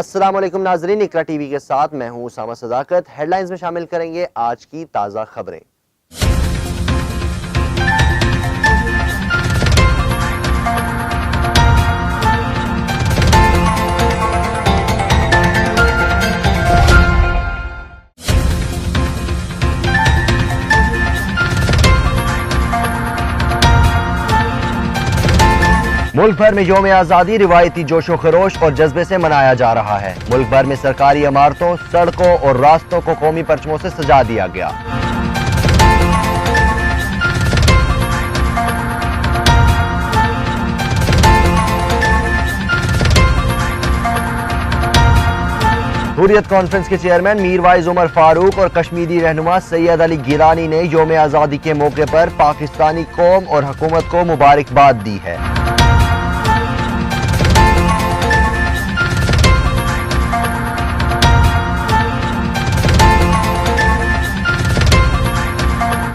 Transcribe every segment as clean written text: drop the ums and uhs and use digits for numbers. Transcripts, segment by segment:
السلام علیکم ناظرین، اقرا ٹی وی کے ساتھ میں ہوں اسامہ صداقت۔ ہیڈ لائنز میں شامل کریں گے آج کی تازہ خبریں۔ ملک بھر میں یوم آزادی روایتی جوش و خروش اور جذبے سے منایا جا رہا ہے۔ ملک بھر میں سرکاری عمارتوں، سڑکوں اور راستوں کو قومی پرچموں سے سجا دیا گیا۔ حریت کانفرنس کے چیئرمین میر وائز عمر فاروق اور کشمیری رہنما سید علی گیلانی نے یوم آزادی کے موقع پر پاکستانی قوم اور حکومت کو مبارکباد دی ہے۔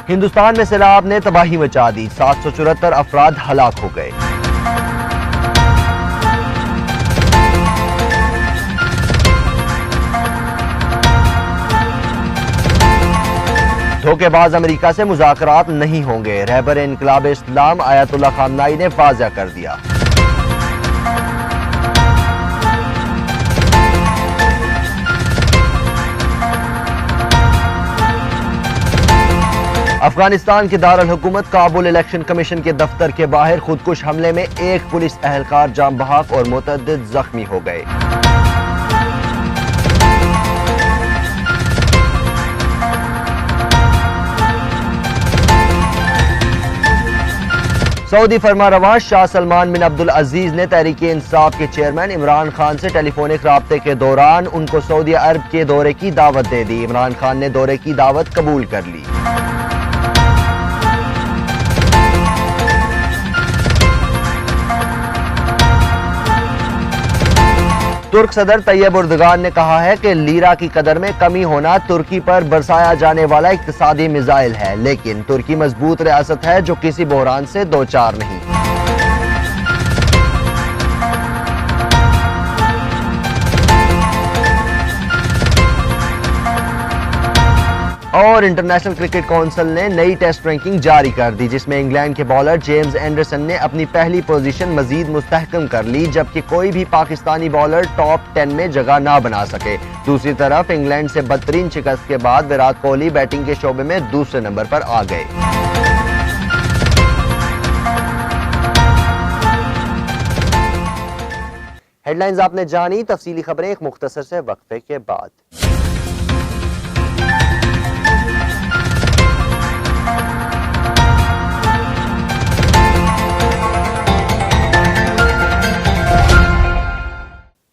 ہندوستان میں سیلاب نے تباہی مچا دی، 774 افراد ہلاک ہو گئے۔ دھوکے باز امریکہ سے مذاکرات نہیں ہوں گے، رہبر انقلاب اسلام آیت اللہ خامنائی نے واضح کر دیا۔ افغانستان کے دارالحکومت کابل الیکشن کمیشن کے دفتر کے باہر خودکش حملے میں ایک پولیس اہلکار جاں بحق اور متعدد زخمی ہو گئے۔ سعودی فرمانروا شاہ سلمان بن عبدالعزیز نے تحریک انصاف کے چیئرمین عمران خان سے ٹیلی فونک رابطے کے دوران ان کو سعودی عرب کے دورے کی دعوت دے دی۔ عمران خان نے دورے کی دعوت قبول کر لی۔ ترک صدر طیب اردگان نے کہا ہے کہ لیرا کی قدر میں کمی ہونا ترکی پر برسایا جانے والا اقتصادی میزائل ہے، لیکن ترکی مضبوط ریاست ہے جو کسی بحران سے دوچار نہیں۔ اور انٹرنیشنل کرکٹ کونسل نے نئی ٹیسٹ رینکنگ جاری کر دی، جس میں انگلینڈ کے بالر جیمز اینڈرسن نے اپنی پہلی پوزیشن مزید مستحکم کر لی، جبکہ کوئی بھی پاکستانی بالر ٹاپ 10 میں جگہ نہ بنا سکے۔ دوسری طرف انگلینڈ سے بدترین شکست کے بعد وراٹ کوہلی بیٹنگ کے شعبے میں دوسرے نمبر پر آ گئے۔ ہیڈ لائنز آپ نے جانی، تفصیلی خبریں ایک مختصر سے وقفے کے بعد۔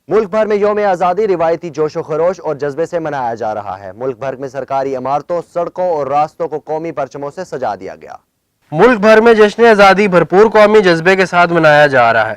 ملک بھر میں یوم آزادی روایتی جوش و خروش اور جذبے سے منایا جا رہا ہے۔ ملک بھر میں سرکاری عمارتوں، سڑکوں اور راستوں کو قومی پرچموں سے سجا دیا گیا۔ ملک بھر میں جشن آزادی بھرپور قومی جذبے کے ساتھ منایا جا رہا ہے۔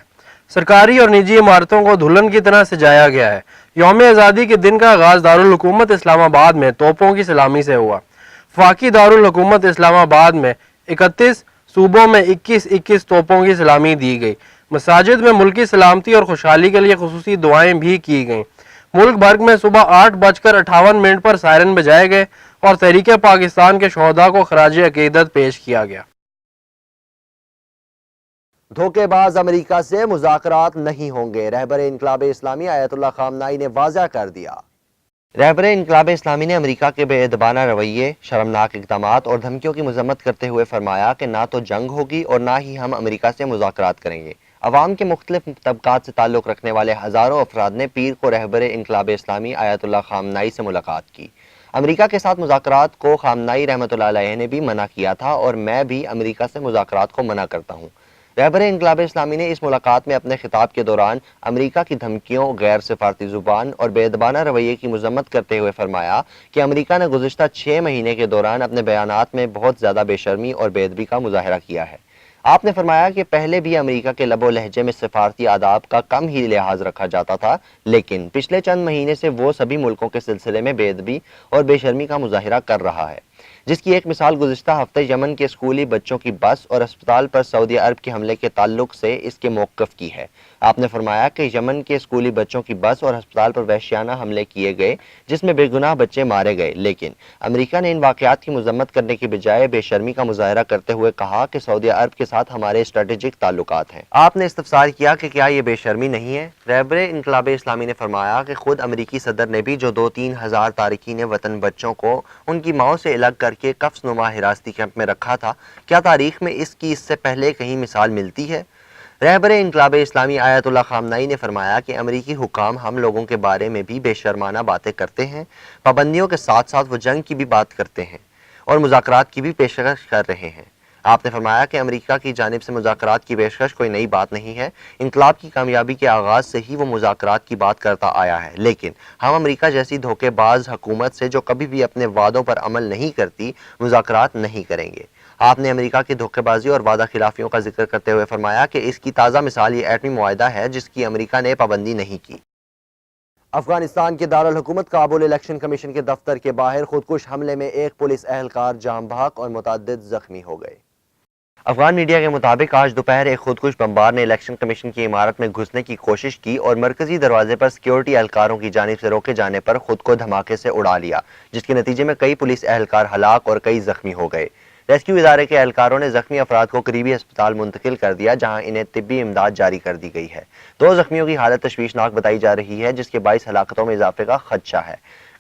سرکاری اور نجی عمارتوں کو دلہن کی طرح سجایا گیا ہے۔ یوم آزادی کے دن کا آغاز دارالحکومت اسلام آباد میں توپوں کی سلامی سے ہوا۔ وفاقی دارالحکومت اسلام آباد میں 31 صوبوں میں 21 توپوں کی سلامی دی گئی۔ مساجد میں ملکی سلامتی اور خوشحالی کے لیے خصوصی دعائیں بھی کی گئیں۔ ملک بھر میں صبح 8:58 پر سائرن بجائے گئے اور تحریک پاکستان کے شہداء کو خراج عقیدت پیش کیا گیا۔ دھوکے باز امریکہ سے مذاکرات نہیں ہوں گے، رہبر انقلاب اسلامی آیت اللہ خامنائی نے واضح کر دیا۔ رہبر انقلاب اسلامی نے امریکہ کے بے ادبانہ رویے، شرمناک اقدامات اور دھمکیوں کی مذمت کرتے ہوئے فرمایا کہ نہ تو جنگ ہوگی اور نہ ہی ہم امریکہ سے مذاکرات کریں گے۔ عوام کے مختلف طبقات سے تعلق رکھنے والے ہزاروں افراد نے پیر کو رہبر انقلاب اسلامی آیت اللہ خامنائی سے ملاقات کی۔ امریکہ کے ساتھ مذاکرات کو خامنائی رحمۃ اللہ علیہ نے بھی منع کیا تھا اور میں بھی امریکہ سے مذاکرات کو منع کرتا ہوں۔ رہبر انقلاب اسلامی نے اس ملاقات میں اپنے خطاب کے دوران امریکہ کی دھمکیوں، غیر سفارتی زبان اور بے ادبانہ رویے کی مذمت کرتے ہوئے فرمایا کہ امریکہ نے گزشتہ 6 مہینے کے دوران اپنے بیانات میں بہت زیادہ بے شرمی اور بے ادبی کا مظاہرہ کیا ہے۔ آپ نے فرمایا کہ پہلے بھی امریکہ کے لب و لہجے میں سفارتی آداب کا کم ہی لحاظ رکھا جاتا تھا، لیکن پچھلے چند مہینے سے وہ سبھی ملکوں کے سلسلے میں بے ادبی اور بے شرمی کا مظاہرہ کر رہا ہے۔ جس کی ایک مثال گزشتہ ہفتے یمن کے اسکولی بچوں کی بس اور اسپتال پر سعودی عرب کے حملے کے تعلق سے اس کے موقف کی ہے۔ آپ نے فرمایا کہ یمن کے اسکولی بچوں کی بس اور ہسپتال پر وحشیانہ حملے کیے گئے جس میں بے گناہ بچے مارے گئے، لیکن امریکہ نے ان واقعات کی مذمت کرنے کی بجائے بے شرمی کا مظاہرہ کرتے ہوئے کہا کہ سعودی عرب کے ساتھ ہمارے اسٹریٹجک تعلقات ہیں۔ آپ نے استفسار کیا کہ کیا یہ بے شرمی نہیں ہے؟ رہبر انقلاب اسلامی نے فرمایا کہ خود امریکی صدر نے بھی جو 2-3 ہزار تارکین وطن بچوں کو ان کی ماؤں سے الگ کر کے قفس نما حراستی کیمپ میں رکھا تھا، کیا تاریخ میں اس کی اس سے پہلے کہیں مثال ملتی ہے؟ رہبر انقلاب اسلامی آیت اللہ خامنائی نے فرمایا کہ امریکی حکام ہم لوگوں کے بارے میں بھی بے شرمانہ باتیں کرتے ہیں، پابندیوں کے ساتھ ساتھ وہ جنگ کی بھی بات کرتے ہیں اور مذاکرات کی بھی پیشکش کر رہے ہیں۔ آپ نے فرمایا کہ امریکہ کی جانب سے مذاکرات کی پیشکش کوئی نئی بات نہیں ہے، انقلاب کی کامیابی کے آغاز سے ہی وہ مذاکرات کی بات کرتا آیا ہے، لیکن ہم امریکہ جیسی دھوکے باز حکومت سے جو کبھی بھی اپنے وعدوں پر عمل نہیں کرتی مذاکرات نہیں کریں گے۔ آپ نے امریکہ کی دھوکے بازی اور وعدہ خلافیوں کا ذکر کرتے ہوئے فرمایا کہ اس کی تازہ مثال یہ ایٹمی معاہدہ ہے جس کی امریکہ نے پابندی نہیں کی۔ افغانستان کے دارالحکومت کابل الیکشن کمیشن کے دفتر کے باہر خودکش حملے میں ایک پولیس اہلکار جاں بحق اور متعدد زخمی ہو گئے۔ افغان میڈیا کے مطابق آج دوپہر ایک خودکش بمبار نے الیکشن کمیشن کی عمارت میں گھسنے کی کوشش کی اور مرکزی دروازے پر سیکیورٹی اہلکاروں کی جانب سے روکے جانے پر خود کو دھماکے سے اڑا لیا، جس کے نتیجے میں کئی پولیس اہلکار ہلاک اور کئی زخمی ہو گئے۔ ریسکیو ادارے کے اہلکاروں نے زخمی افراد کو قریبی ہسپتال منتقل کر دیا جہاں انہیں طبی امداد جاری کر دی گئی ہے۔ 2 زخمیوں کی حالت تشویشناک بتائی جا رہی ہے جس کے باعث ہلاکتوں میں اضافے کا خدشہ ہے۔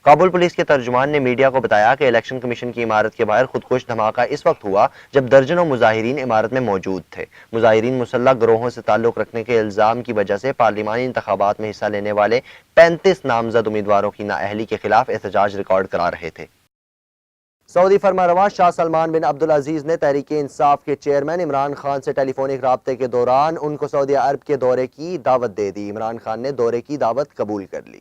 کابل پولیس کے ترجمان نے میڈیا کو بتایا کہ الیکشن کمیشن کی عمارت کے باہر خودکش دھماکہ اس وقت ہوا جب درجنوں مظاہرین عمارت میں موجود تھے۔ مظاہرین مسلح گروہوں سے تعلق رکھنے کے الزام کی وجہ سے پارلیمانی انتخابات میں حصہ لینے والے 35 نامزد امیدواروں کی نااہلی کے خلاف احتجاج ریکارڈ کرا رہے تھے۔ سعودی فرمانروا شاہ سلمان بن عبدالعزیز نے تحریک انصاف کے چیئرمین عمران خان سے ٹیلی فونک رابطے کے دوران ان کو سعودی عرب کے دورے کی دعوت دے دی۔ عمران خان نے دورے کی دعوت قبول کر لی۔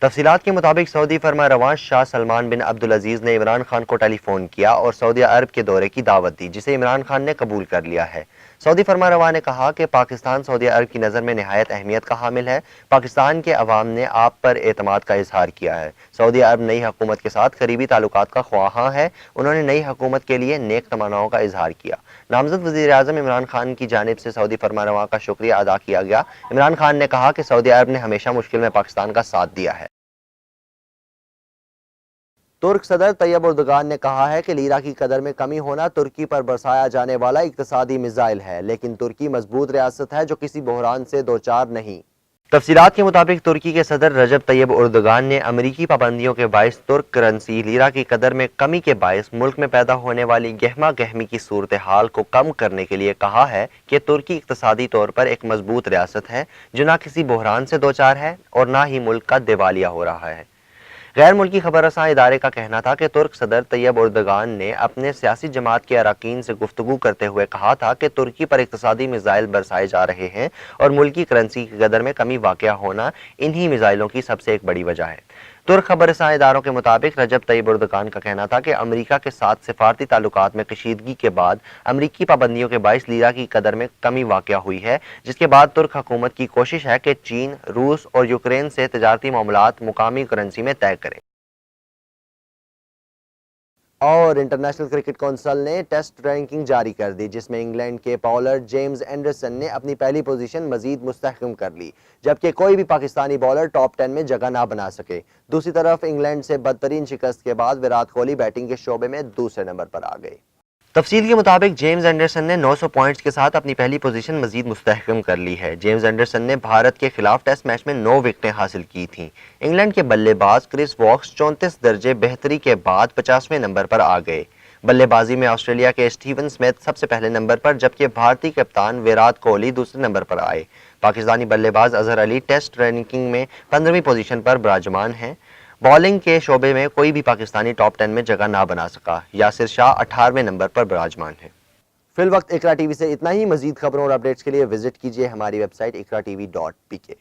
تفصیلات کے مطابق سعودی فرمانروا شاہ سلمان بن عبدالعزیز نے عمران خان کو ٹیلی فون کیا اور سعودی عرب کے دورے کی دعوت دی جسے عمران خان نے قبول کر لیا ہے۔ سعودی فرمانروا نے کہا کہ پاکستان سعودی عرب کی نظر میں نہایت اہمیت کا حامل ہے۔ پاکستان کے عوام نے آپ پر اعتماد کا اظہار کیا ہے۔ سعودی عرب نئی حکومت کے ساتھ قریبی تعلقات کا خواہاں ہے۔ انہوں نے نئی حکومت کے لیے نیک تمناؤں کا اظہار کیا۔ نامزد وزیر اعظم عمران خان کی جانب سے سعودی فرمانروا کا شکریہ ادا کیا گیا۔ عمران خان نے کہا کہ سعودی عرب نے ہمیشہ مشکل میں پاکستان کا ساتھ دیا ہے۔ ترک صدر طیب اردگان نے کہا ہے کہ لیرا کی قدر میں کمی ہونا ترکی پر برسایا جانے والا اقتصادی میزائل ہے، لیکن ترکی مضبوط ریاست ہے جو کسی بحران سے دوچار نہیں۔ تفصیلات کے مطابق ترکی کے صدر رجب طیب اردگان نے امریکی پابندیوں کے باعث ترک کرنسی لیرا کی قدر میں کمی کے باعث ملک میں پیدا ہونے والی گہما گہمی کی صورتحال کو کم کرنے کے لیے کہا ہے کہ ترکی اقتصادی طور پر ایک مضبوط ریاست ہے جو نہ کسی بحران سے دوچار ہے اور نہ ہی ملک کا دیوالیہ ہو رہا ہے۔ غیر ملکی خبر رساں ادارے کا کہنا تھا کہ ترک صدر طیب اردگان نے اپنے سیاسی جماعت کے اراکین سے گفتگو کرتے ہوئے کہا تھا کہ ترکی پر اقتصادی میزائل برسائے جا رہے ہیں اور ملکی کرنسی کی قدر میں کمی واقع ہونا انہی میزائلوں کی سب سے ایک بڑی وجہ ہے۔ ترک خبر رساں اداروں کے مطابق رجب طیب اردگان کا کہنا تھا کہ امریکہ کے ساتھ سفارتی تعلقات میں کشیدگی کے بعد امریکی پابندیوں کے باعث لیرا کی قدر میں کمی واقع ہوئی ہے، جس کے بعد ترک حکومت کی کوشش ہے کہ چین، روس اور یوکرین سے تجارتی معاملات مقامی کرنسی میں طے کرے۔ اور انٹرنیشنل کرکٹ کونسل نے ٹیسٹ رینکنگ جاری کر دی جس میں انگلینڈ کے بالر جیمز اینڈرسن نے اپنی پہلی پوزیشن مزید مستحکم کر لی، جبکہ کوئی بھی پاکستانی بالر ٹاپ 10 میں جگہ نہ بنا سکے۔ دوسری طرف انگلینڈ سے بدترین شکست کے بعد وراٹ کوہلی بیٹنگ کے شعبے میں دوسرے نمبر پر آ گئے۔ تفصیل کے مطابق جیمز اینڈرسن نے 900 پوائنٹس کے ساتھ اپنی پہلی پوزیشن مزید مستحکم کر لی ہے۔ جیمز اینڈرسن نے بھارت کے خلاف ٹیسٹ میچ میں 9 وکٹیں حاصل کی تھیں۔ انگلینڈ کے بلے باز کرس ووکس 34 درجے بہتری کے بعد 50ویں نمبر پر آ گئے۔ بلے بازی میں آسٹریلیا کے اسٹیون سمتھ سب سے پہلے نمبر پر، جبکہ بھارتی کپتان وراٹ کوہلی دوسرے نمبر پر آئے۔ پاکستانی بلے باز اظہر علی ٹیسٹ رینکنگ میں 15ویں پوزیشن پر براجمان ہیں۔ بالنگ کے شعبے میں کوئی بھی پاکستانی ٹاپ 10 میں جگہ نہ بنا سکا۔ یاسر شاہ 18ویں نمبر پر براجمان ہے۔ فی الوقت اقرا ٹی وی سے اتنا ہی۔ مزید خبروں اور اپڈیٹس کے لیے وزٹ کیجیے ہماری ویب سائٹ اقرا tv.pk۔